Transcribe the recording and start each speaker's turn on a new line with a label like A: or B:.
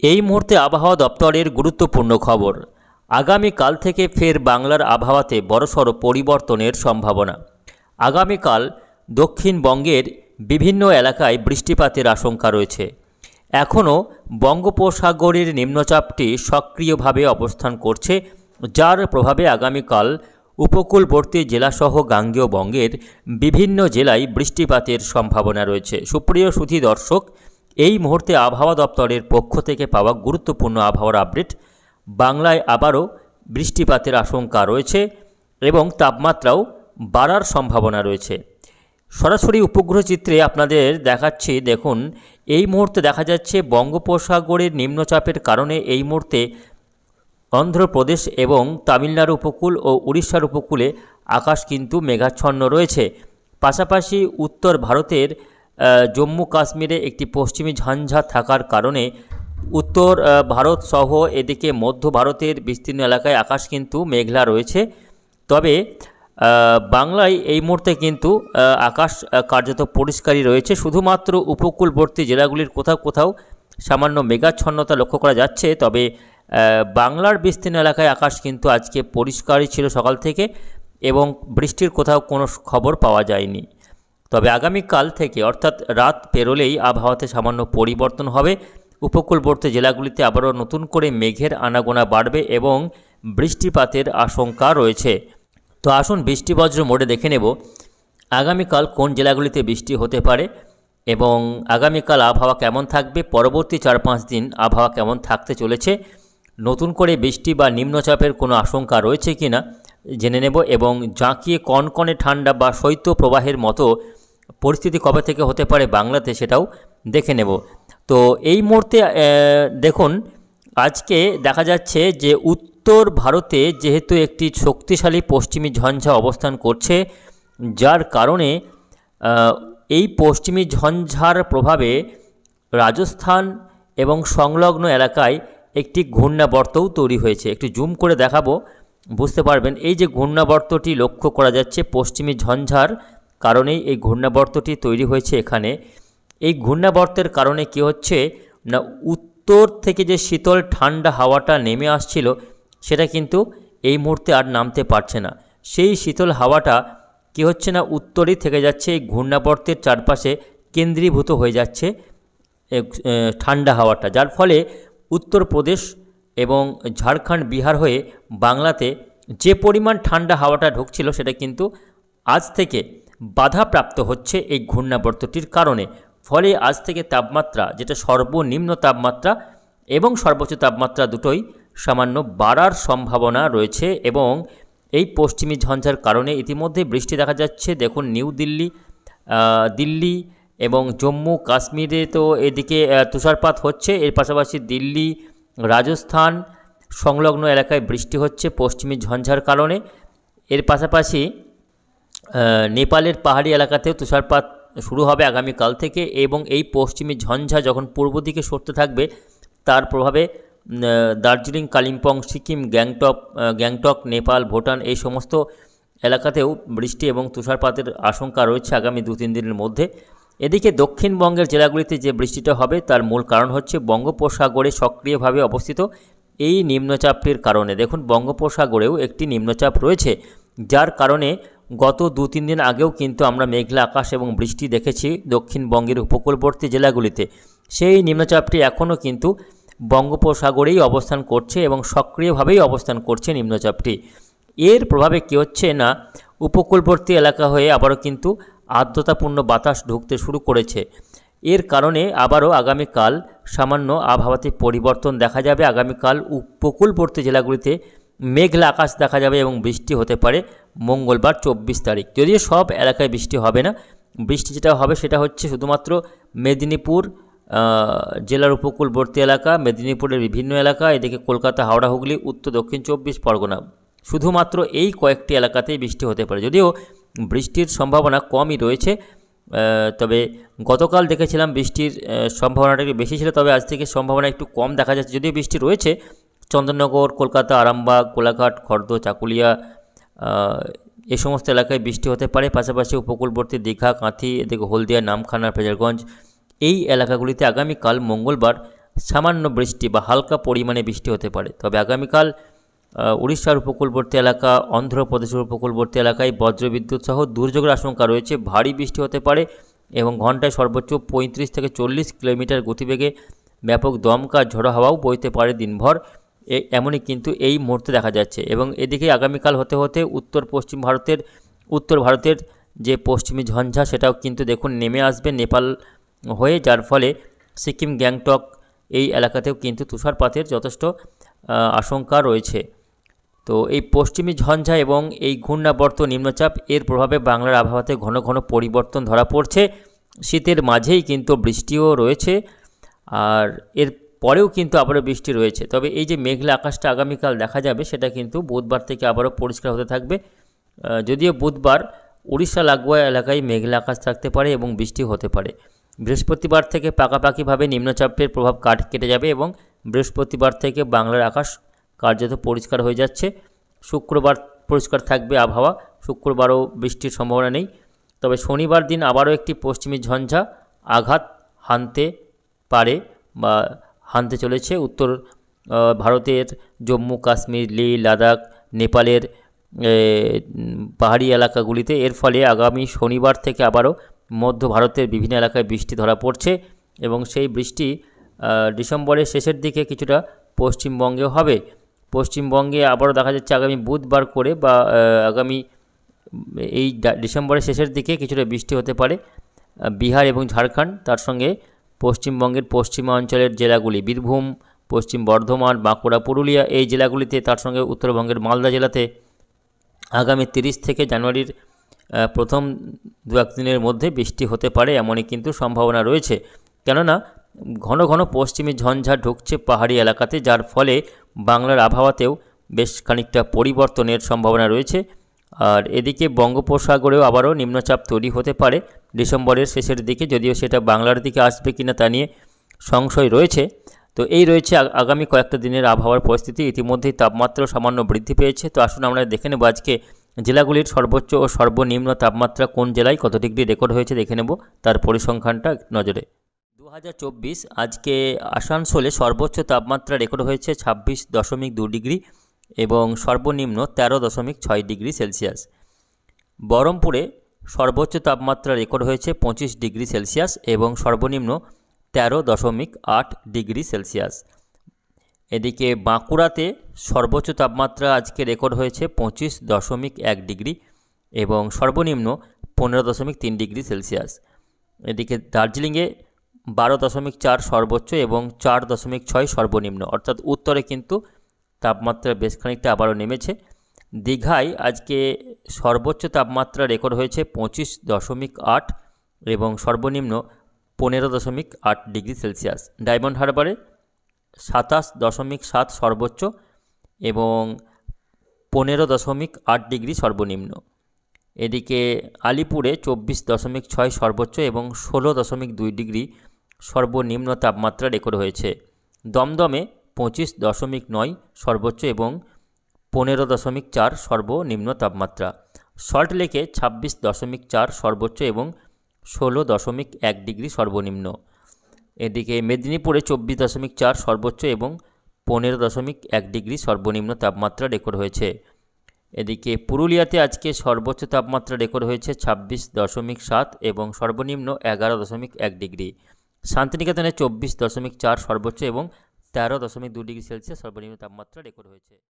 A: এই মুহূর্তে আবহাওয়া দপ্তরের গুরুত্বপূর্ণ খবর। আগামীকাল থেকে ফের বাংলার আবহাওয়াতে বড়সড় পরিবর্তনের সম্ভাবনা। আগামীকাল দক্ষিণবঙ্গের বিভিন্ন এলাকায় বৃষ্টিপাতের আশঙ্কা রয়েছে। এখনও বঙ্গোপসাগরের নিম্নচাপটি সক্রিয়ভাবে অবস্থান করছে, যার প্রভাবে আগামীকাল উপকূলবর্তী জেলাসহ গাঙ্গেয় বঙ্গের বিভিন্ন জেলায় বৃষ্টিপাতের সম্ভাবনা রয়েছে। সুপ্রিয় সুধী দর্শক, এই মুহূর্তে আবহাওয়া দপ্তরের পক্ষ থেকে পাওয়া গুরুত্বপূর্ণ আবহাওয়ার আপডেট। বাংলায় আবারও বৃষ্টিপাতের আশঙ্কা রয়েছে এবং তাপমাত্রাও বাড়ার সম্ভাবনা রয়েছে। সরাসরি উপগ্রহ চিত্রে আপনাদের দেখাচ্ছি। দেখুন, এই মুহূর্তে দেখা যাচ্ছে বঙ্গোপসাগরের নিম্নচাপের কারণে এই মুহূর্তে অন্ধ্রপ্রদেশ এবং তামিলনাড়ু উপকূল ও উড়িষ্যার উপকূলে আকাশ কিন্তু মেঘাচ্ছন্ন রয়েছে। পাশাপাশি উত্তর ভারতের জম্মু কাশ্মীরে একটি পশ্চিমী ঝঞ্ঝা থাকার কারণে উত্তর ভারত সহ এদিকে মধ্য ভারতের বিস্তীর্ণ এলাকায় আকাশ কিন্তু মেঘলা রয়েছে। তবে বাংলায় এই মুহূর্তে কিন্তু আকাশ কার্যত পরিষ্কারই রয়েছে। শুধুমাত্র উপকূলবর্তী জেলাগুলির কোথাও কোথাও সামান্য মেঘাচ্ছন্নতা লক্ষ্য করা যাচ্ছে। তবে বাংলার বিস্তীর্ণ এলাকায় আকাশ কিন্তু আজকে পরিষ্কারই ছিল সকাল থেকে এবং বৃষ্টির কোথাও কোনো খবর পাওয়া যায়নি। তবে আগামীকাল থেকে অর্থাৎ রাত পেরোলেই আবহাওয়াতে সামান্য পরিবর্তন হবে। উপকূলবর্তী জেলাগুলিতে আবারও নতুন করে মেঘের আনাগোনা বাড়বে এবং বৃষ্টিপাতের আশঙ্কা রয়েছে। তো আসুন বৃষ্টিবজ্র মোডে দেখে নেব আগামীকাল কোন জেলাগুলিতে বৃষ্টি হতে পারে এবং আগামীকাল আবহাওয়া কেমন থাকবে, পরবর্তী 4-5 দিন আবহাওয়া কেমন থাকতে চলেছে, নতুন করে বৃষ্টি বা নিম্নচাপের কোনো আশঙ্কা রয়েছে কিনা জেনে নেব এবং জাঁকিয়ে কনকনে ঠান্ডা বা শৈত্যপ্রবাহের মতো পরিস্থিতি কবে থেকে হতে পারে বাংলাতে সেটাও দেখে নেব। তো এই মুহূর্তে দেখুন, আজকে দেখা যাচ্ছে যে উত্তর ভারতে যেহেতু একটি শক্তিশালী পশ্চিমী ঝঞ্ঝা অবস্থান করছে, যার কারণে এই পশ্চিমী ঝঞ্ঝার প্রভাবে রাজস্থান এবং সংলগ্ন এলাকায় একটি ঘূর্ণাবর্তও তৈরি হয়েছে। একটু জুম করে দেখাবো, বুঝতে পারবেন। এই যে ঘূর্ণাবর্তটি লক্ষ্য করা যাচ্ছে, পশ্চিমী ঝঞ্ঝার কারণেই এই ঘূর্ণাবর্তটি তৈরি হয়েছে এখানে। এই ঘূর্ণাবর্তের কারণে কি হচ্ছে না, উত্তর থেকে যে শীতল ঠান্ডা হাওয়াটা নেমে আসছিল সেটা কিন্তু এই মুহূর্তে আর নামতে পারছে না। সেই শীতল হাওয়াটা কি হচ্ছে না, উত্তরেই থেকে যাচ্ছে, এই ঘূর্ণাবর্তের চারপাশে কেন্দ্রীভূত হয়ে যাচ্ছে ঠান্ডা হাওয়াটা, যার ফলে উত্তরপ্রদেশ এবং ঝাড়খণ্ড বিহার হয়ে বাংলাতে যে পরিমাণ ঠান্ডা হাওয়াটা ঢুকছিল সেটা কিন্তু আজ থেকে বাধাপ্রাপ্ত হচ্ছে এই ঘূর্ণাবর্তটির কারণে। ফলে আজ থেকে তাপমাত্রা, যেটা সর্বনিম্ন তাপমাত্রা এবং সর্বোচ্চ তাপমাত্রা দুটোই সামান্য বাড়ার সম্ভাবনা রয়েছে এবং এই পশ্চিমী ঝঞ্ঝার কারণে ইতিমধ্যে বৃষ্টি দেখা যাচ্ছে। দেখুন, নিউ দিল্লি, দিল্লি এবং জম্মু কাশ্মীরে তো এদিকে তুষারপাত হচ্ছে, এর পাশাপাশি দিল্লি, রাজস্থান সংলগ্ন এলাকায় বৃষ্টি হচ্ছে পশ্চিমী ঝঞ্ঝার কারণে। এর পাশাপাশি নেপালের পাহাড়ি এলাকাতেও তুষারপাত শুরু হবে আগামীকাল থেকে এবং এই পশ্চিমী ঝঞ্ঝা যখন পূর্ব দিকে সরতে থাকবে তার প্রভাবে দার্জিলিং, কালিম্পং, সিকিম, গ্যাংটক, নেপাল, ভুটান এই সমস্ত এলাকাতেও বৃষ্টি এবং তুষারপাতের আশঙ্কা রয়েছে আগামী 2-3 দিনের মধ্যে। এদিকে দক্ষিণবঙ্গের জেলাগুলিতে যে বৃষ্টিটা হবে তার মূল কারণ হচ্ছে বঙ্গোপসাগরে সক্রিয়ভাবে অবস্থিত এই নিম্নচাপটির কারণে। দেখুন, বঙ্গোপসাগরেও একটি নিম্নচাপ রয়েছে, যার কারণে গত 2-3 দিন আগেও কিন্তু আমরা মেঘলা আকাশ এবং বৃষ্টি দেখেছি দক্ষিণবঙ্গের উপকূলবর্তী জেলাগুলিতে। সেই নিম্নচাপটি এখনও কিন্তু বঙ্গোপসাগরেই অবস্থান করছে এবং সক্রিয়ভাবেই অবস্থান করছে নিম্নচাপটি। এর প্রভাবে কী হচ্ছে না, উপকূলবর্তী এলাকা হয়ে আবারও কিন্তু আর্দ্রতাপূর্ণ বাতাস ঢুকতে শুরু করেছে। এর কারণে আবারও আগামীকাল সামান্য আবহাওয়াতে পরিবর্তন দেখা যাবে। আগামীকাল উপকূলবর্তী জেলাগুলিতে মেঘলা আকাশ দেখা যাবে এবং বৃষ্টি হতে পারে মঙ্গলবার 24 তারিখ। যদিও সব এলাকায় বৃষ্টি হবে না, বৃষ্টি যেটা হবে সেটা হচ্ছে শুধুমাত্র মেদিনীপুর জেলার উপকূলবর্তী এলাকা, মেদিনীপুরের বিভিন্ন এলাকা, এদিকে কলকাতা, হাওড়া, হুগলি, উত্তর দক্ষিণ 24 পরগনা, শুধুমাত্র এই কয়েকটি এলাকাতেই বৃষ্টি হতে পারে। যদিও বৃষ্টির সম্ভাবনা কমই রয়েছে, তবে গতকাল দেখেছিলাম বৃষ্টির সম্ভাবনাটা একটু বেশি ছিল, তবে আজ থেকে সম্ভাবনা একটু কম দেখা যাচ্ছে। যদিও বৃষ্টি রয়েছে চন্দননগর, কলকাতা, আরামবাগ, কোলাঘাট, খড়দহ, চাকুলিয়া এই সমস্ত এলাকায় বৃষ্টি হতে পারে। পাশাপাশি উপকূলবর্তী দীঘা, কাঁথি, এদিকে হলদিয়া, নামখানা, ফ্রেজারগঞ্জ এই এলাকাগুলিতে আগামীকাল মঙ্গলবার সামান্য বৃষ্টি বা হালকা পরিমাণে বৃষ্টি হতে পারে। তবে আগামীকাল উড়িষ্যার উপকূলবর্তী এলাকা, অন্ধ্রপ্রদেশের উপকূলবর্তী এলাকায় বজ্রবিদ্যুৎ সহ দুর্যোগের আশঙ্কা রয়েছে। ভারী বৃষ্টি হতে পারে এবং ঘন্টায় সর্বোচ্চ 35 থেকে 40 কিলোমিটার গতিবেগে ব্যাপক দমকা ঝোড়ো হাওয়াও বইতে পারে দিনভর। এমনই কিন্তু এই মুহূর্তে দেখা যাচ্ছে। এবং এদিকে আগামীকাল হতে হতে উত্তর ভারতের যে পশ্চিমী ঝঞ্ঝা সেটাও কিন্তু দেখুন নেমে আসবে নেপাল হয়ে, যার ফলে সিকিম, গ্যাংটক এই এলাকাতেও কিন্তু তুষারপাতের যথেষ্ট আশঙ্কা রয়েছে। তো এই পশ্চিমী ঝঞ্ঝা এবং এই ঘূর্ণাবর্ত নিম্নচাপ এর প্রভাবে বাংলার আবহাওয়াতে ঘন ঘন পরিবর্তন ধরা পড়ছে। শীতের মাঝেই কিন্তু বৃষ্টিও রয়েছে, আর এর পরেও কিন্তু আবারও বৃষ্টি রয়েছে। তবে এই যে মেঘলা আকাশটা আগামীকাল দেখা যাবে সেটা কিন্তু বুধবার থেকে আবারও পরিষ্কার হতে থাকবে। যদিও বুধবার উড়িষ্যা লাগোয়া এলাকায় মেঘলা আকাশ থাকতে পারে এবং বৃষ্টি হতে পারে। বৃহস্পতিবার থেকে পাকাপাকিভাবে নিম্নচাপের প্রভাব কেটে যাবে এবং বৃহস্পতিবার থেকে বাংলার আকাশ কার্যত পরিষ্কার হয়ে যাচ্ছে। শুক্রবার পরিষ্কার থাকবে আবহাওয়া, শুক্রবারও বৃষ্টির সম্ভাবনা নেই। তবে শনিবার দিন আবারও একটি পশ্চিমী ঝঞ্ঝা আঘাত হানতে পারে বা হানতে চলেছে উত্তর ভারতের জম্মু কাশ্মীর, লেহ, লাদাখ, নেপালের পাহাড়ি এলাকাগুলিতে। এর ফলে আগামী শনিবার থেকে আবারও মধ্য ভারতের বিভিন্ন এলাকায় বৃষ্টি ধরা পড়ছে এবং সেই বৃষ্টি ডিসেম্বরের শেষের দিকে কিছুটা পশ্চিমবঙ্গেও হবে। পশ্চিমবঙ্গে আবারও দেখা যাচ্ছে আগামী বুধবার করে বা আগামী এই ডিসেম্বরের শেষের দিকে কিছুটা বৃষ্টি হতে পারে বিহার এবং ঝাড়খণ্ড। তার সঙ্গে পশ্চিমবঙ্গের পশ্চিমাঞ্চলের জেলাগুলি বীরভূম, পশ্চিম বর্ধমান, বাঁকুড়া, পুরুলিয়া এই জেলাগুলিতে, তার সঙ্গে উত্তরবঙ্গের মালদা জেলাতে আগামী 30 থেকে জানুয়ারির প্রথম 2-1 দিনের মধ্যে বৃষ্টি হতে পারে এমনই কিন্তু সম্ভাবনা রয়েছে। কেননা ঘন ঘন পশ্চিমী ঝঞ্ঝা ঢুকছে পাহাড়ি এলাকাতে, যার ফলে বাংলার আবহাওয়াতেও বেশ খানিকটা পরিবর্তনের সম্ভাবনা রয়েছে। আর এদিকে বঙ্গোপসাগরেও আবারও নিম্নচাপ তৈরি হতে পারে ডিসেম্বরের শেষের দিকে, যদিও সেটা বাংলার দিকে আসবে কিনা তা নিয়ে সংশয় রয়েছে। তো এই রয়েছে আগামী কয়েকটা দিনের আবহাওয়ার পরিস্থিতি। ইতিমধ্যেই তাপমাত্রা সামান্য বৃদ্ধি পেয়েছে। তো আসুন আমরা দেখে নেব আজকে জেলাগুলির সর্বোচ্চ ও সর্বনিম্ন তাপমাত্রা কোন জেলায় কত ডিগ্রি রেকর্ড হয়েছে দেখে নেব তার পরিসংখ্যানটা নজরে। 2024 আজকে আসানসোলে সর্বোচ্চ তাপমাত্রা রেকর্ড হয়েছে 26.2 ডিগ্রি এবং সর্বনিম্ন 13.6 ডিগ্রি সেলসিয়াস। বহরমপুরে সর্বোচ্চ তাপমাত্রা রেকর্ড হয়েছে 25 ডিগ্রি সেলসিয়াস এবং সর্বনিম্ন 13.8 ডিগ্রি সেলসিয়াস। এদিকে বাঁকুড়াতে সর্বোচ্চ তাপমাত্রা আজকে রেকর্ড হয়েছে 25.1 ডিগ্রি এবং সর্বনিম্ন 15.3 ডিগ্রি সেলসিয়াস। এদিকে দার্জিলিংয়ে 12.4 সর্বোচ্চ এবং 4.6 সর্বনিম্ন, অর্থাৎ উত্তরে কিন্তু তাপমাত্রা বেশ খানিকটা আবারও নেমেছে। দীঘায় আজকে সর্বোচ্চ তাপমাত্রা রেকর্ড হয়েছে 25.8 এবং সর্বনিম্ন 15.8 ডিগ্রি সেলসিয়াস। ডায়মন্ড হারবারে 27.7 সর্বোচ্চ এবং 15.8 ডিগ্রি সর্বনিম্ন। এদিকে আলিপুরে 24.6 সর্বোচ্চ এবং 16.2 ডিগ্রি সর্বনিম্ন তাপমাত্রা রেকর্ড হয়েছে। দমদমে 25.9 সর্বোচ্চ এবং 15.4 সর্বনিম্ন তাপমাত্রা। সল্টলেকে 26.4 সর্বোচ্চ এবং 16.1 ডিগ্রি সর্বনিম্ন। এদিকে মেদিনীপুরে 24.4 সর্বোচ্চ এবং 15.1 ডিগ্রি সর্বনিম্ন তাপমাত্রা রেকর্ড হয়েছে। এদিকে পুরুলিয়াতে আজকে সর্বোচ্চ তাপমাত্রা রেকর্ড হয়েছে 26.7 এবং সর্বনিম্ন 11.1 ডিগ্রি। শান্তিনিকেতনে 24.4 সর্বোচ্চ এবং 13.2 ডিগ্রি সেলসিয়াস সর্বনিম্ন তাপমাত্রা রেকর্ড হয়েছে।